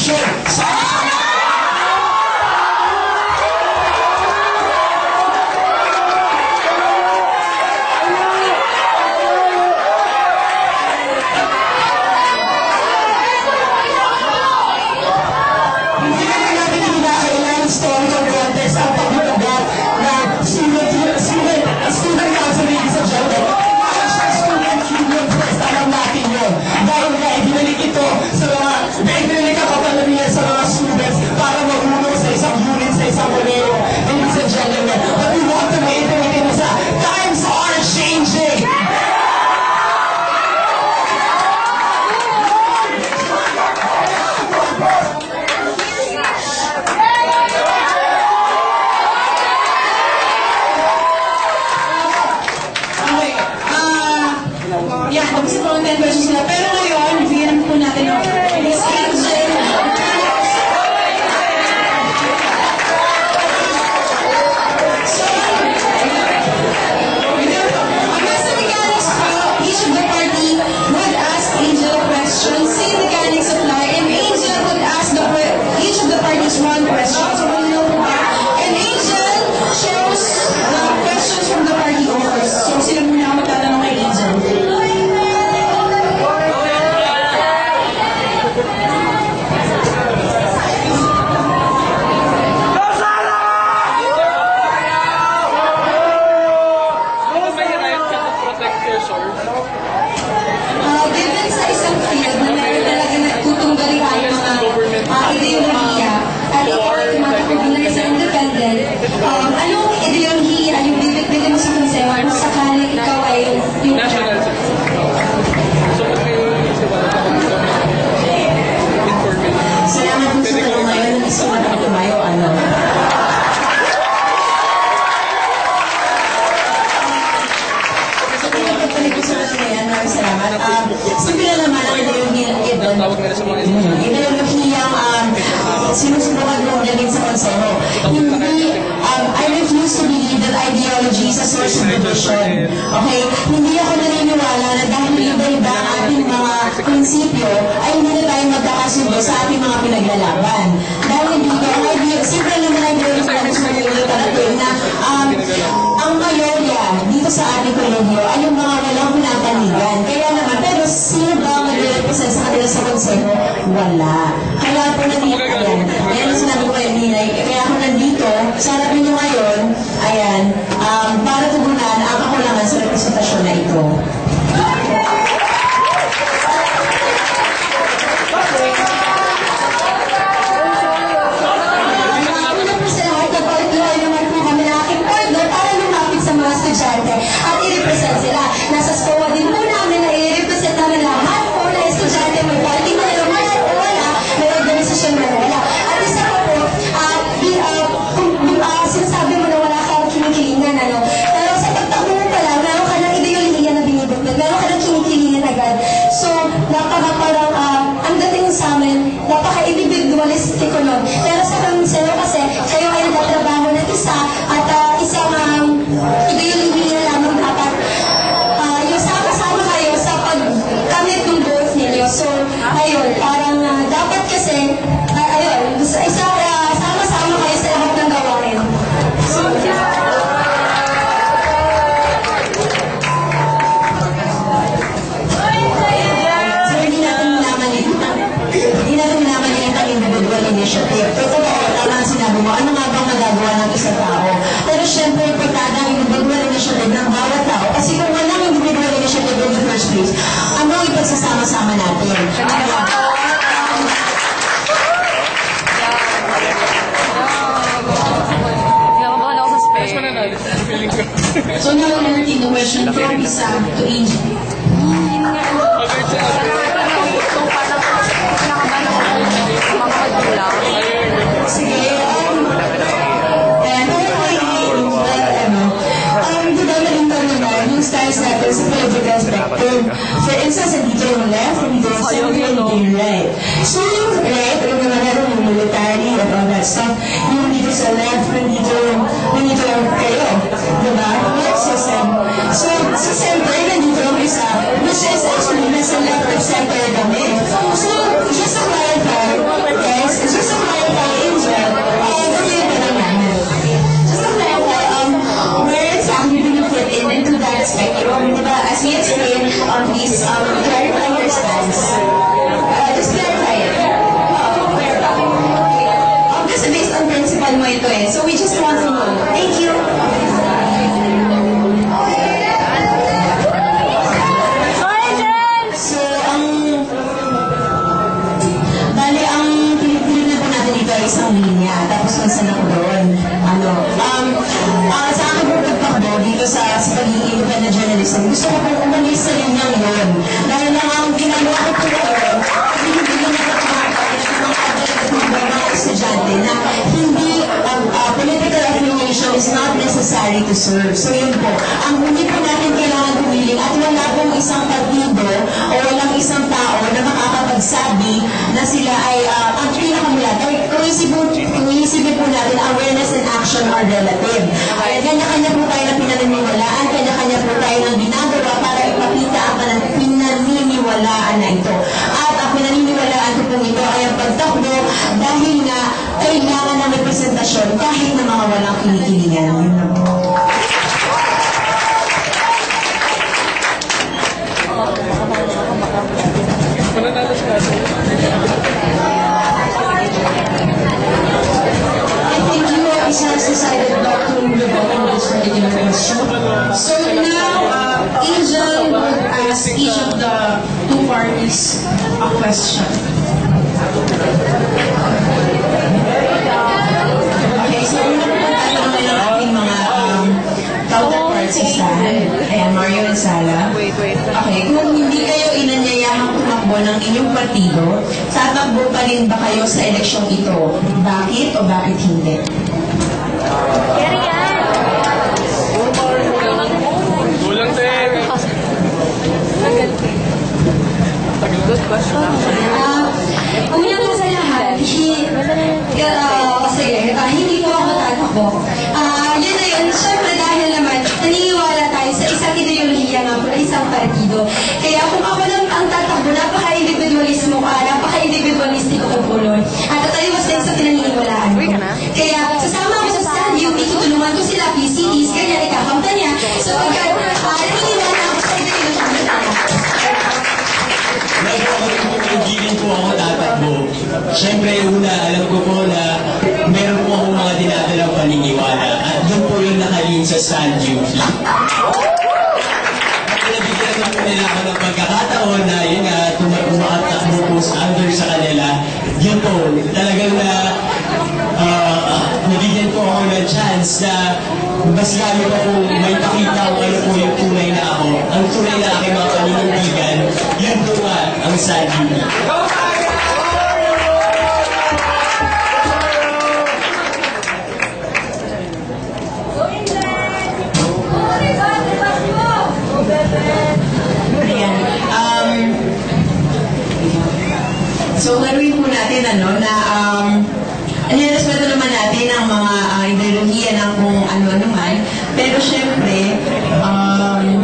Revolution. Sinusubukan mo din sa konseho. Hindi, I refuse to believe that ideology is a source of division. Okay? Hindi ako naniniwala na dahil iba-iba ang ating mga prinsipyo, ay hindi na tayo magkakasundo sa ating mga pinaglalaban. Dahil dito, simple naman ang ideology na ang mayorya dito sa ating kolonyo ay yung mga walang pinapanigan. Kaya naman, pero sino ba ang nag-represent sa kanila sa konseho? Wala. Kaya po nandito yan. Ayan ang sinabi ko kayo Ninay. Kaya ako nandito, sa harap ninyo ngayon, ayan, para tugunan ang kakulangan sa representasyon na ito. At i-represent sila. Nasa SCOA din po namin na i-represent namin lahat po na estudyante, may party na naman o wala, may organisasyon na wala. At isa po sinasabi mo na wala kang kinikilingan, ano? Pero sa pagtakbo mo pala, meron ka ng ideolohiya na binibigyan, meron ka ng kinikilingan agad. So, parang ang dating sa amin, napaka-individualistic ko nun. Pero sa konsero kasi, kayo ay nagtatrabaho ng isa at isang ideolohiya lamang dapat yung sama-sama kayo sa pagkamit ng goals ninyo. So, ayun, parang dapat kasi, ayun, sama-sama kayo sa lahat ng gawain. So, hindi natin minaman yung individual initiative. Ito ba, tama ang sinabi mo, ano nga bang magagawa ng isang tao? Pero syempre, importante ang individual initiative ng bawat tao. Kasi kung walang individual initiative in the first place, ano ang ipagsasama-sama natin? So now we're reading the question from Isa to Angel. Sige, yung styles natin sa political spectrum. For instance, dito yung left, dito yung center, dito yung right. So yung right, yung military and all that stuff, yung dito sa left, nandito yung kayo. Diba? Left system. So, sa center, nandito yung isa, which is actually nasa left and center kami. So, just to clarify, okay, isang linya. Tapos minsan ako doon. Sa akin po pagtakbo dito sa pagiging independent journalism, gusto ko pong umalis sa linyang yun. Dahil lang ang ginagawa ko po yun, hindi ko mga estudyante na hindi political affiliation is not necessary to serve. So yun po, ang hindi po natin kailangan humiling at wala pong isang partido o walang isang tao na makakapagsabi na sila ay ang pinakamulat. Kung isipin po natin, awareness and action are relative. Kanya-kanya po tayo na pinaniniwalaan, kanya-kanya po tayo ng ginagawa para ipakita ang pinaniniwalaan na ito. At ang pinaniniwalaan ko po ito ay ang pagtakbo dahil nga kailangan ng representasyon kahit na mga walang kinikilingan. Yun na po. I think UOS has decided not to move on this particular question. So now, Angel would ask each of the two parties a question. Okay, so una po tatanungin ang ating mga counterparts sa stand. Ayan, Mario and Sala. Okay, kung hindi kayo inanyayahang tumakbo ng inyong partido, tatakbo pa rin ba kayo sa eleksyong ito? Bakit o bakit hindi? Kulang din. Good question. Una po sa lahat, hindi po ako tatakbo. Yun na yun, syempre dahil naman, naniniwala tayo sa isang ideolohiya nga po, isang partido. Kaya kung ako lang ang tatakbo, napaka-individualismo ka, napaka-individualistiko ko po nun. At tataliwas din sa pinaniniwalaan ko. Kaya sasama ako sa stand, UP, tutulungan ko sila, PCTs, kanya ikakamta niya. So pagka naniniwala ako sa ideolohiya niya. Hindi rin po ako tatakbo. Siyempre, una, alam ko po na meron po akong mga dinadalang paniniwala at doon po yung nakalin sa stand duty. Nabigyan naman nila ako ng pagkakataon na yun nga, tumatakbo po under sa kanila. Yun po, talagang na nabigyan po ako ng chance na mas lalo pa po may pakita kung ano po yung tunay na ako. Ang tunay na aking mga paninindigan, yun po nga ang stand duty. So, laruin po natin na nirespeto naman natin ang mga ideolohiya ng kung ano man. Pero syempre, alalahanin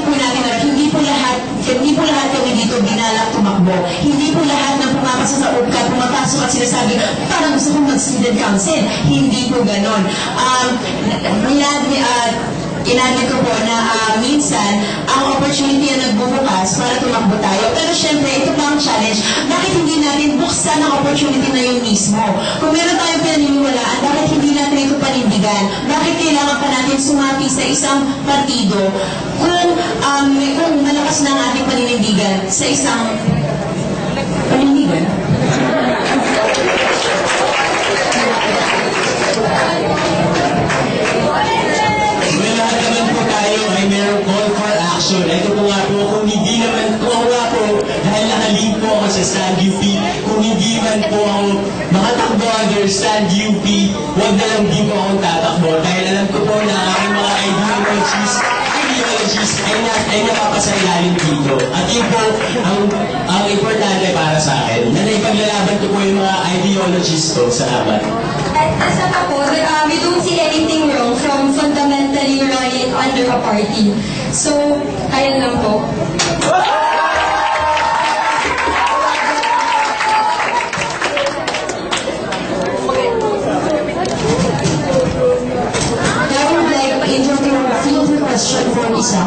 po natin na hindi po lahat kami dito binalang tumakbo. Hindi po lahat ng pumapasa sa UPCA, pumapasok at sinasabi, parang gusto kong mag-student council. Hindi po ganon. Inadmit ko po na minsan ang opportunity na nagbubukas para tumakbo tayo. Pero syempre, ito pa ang challenge. Bakit hindi natin buksan ang opportunity na yun mismo? Kung meron tayong pinaniniwalaan, bakit hindi natin ito panindigan? Bakit kailangan pa natin sumapi sa isang partido kung malakas na ang ating paninindigan sa isang panindigan? Lahat naman po tayo ay mayroong call for action. Ito po nga po, kung hindi naman po ako nga po, dahil nakalink po ako sa Stand UP, kung hindi man po ako makatakbo under Stand UP, huwag na lang din po akong tatakbo. Dahil alam ko po na aking mga ideologies ay napapasailalim dito. At yun po, ang importante para sa akin, na naipaglalaban ko po yung mga ideologies ko. Salamat. At isa pa po, we don't see anything wrong from fundamentally running under a party. So, ayan lang po. Now, I would like Angel to field the question from Isa.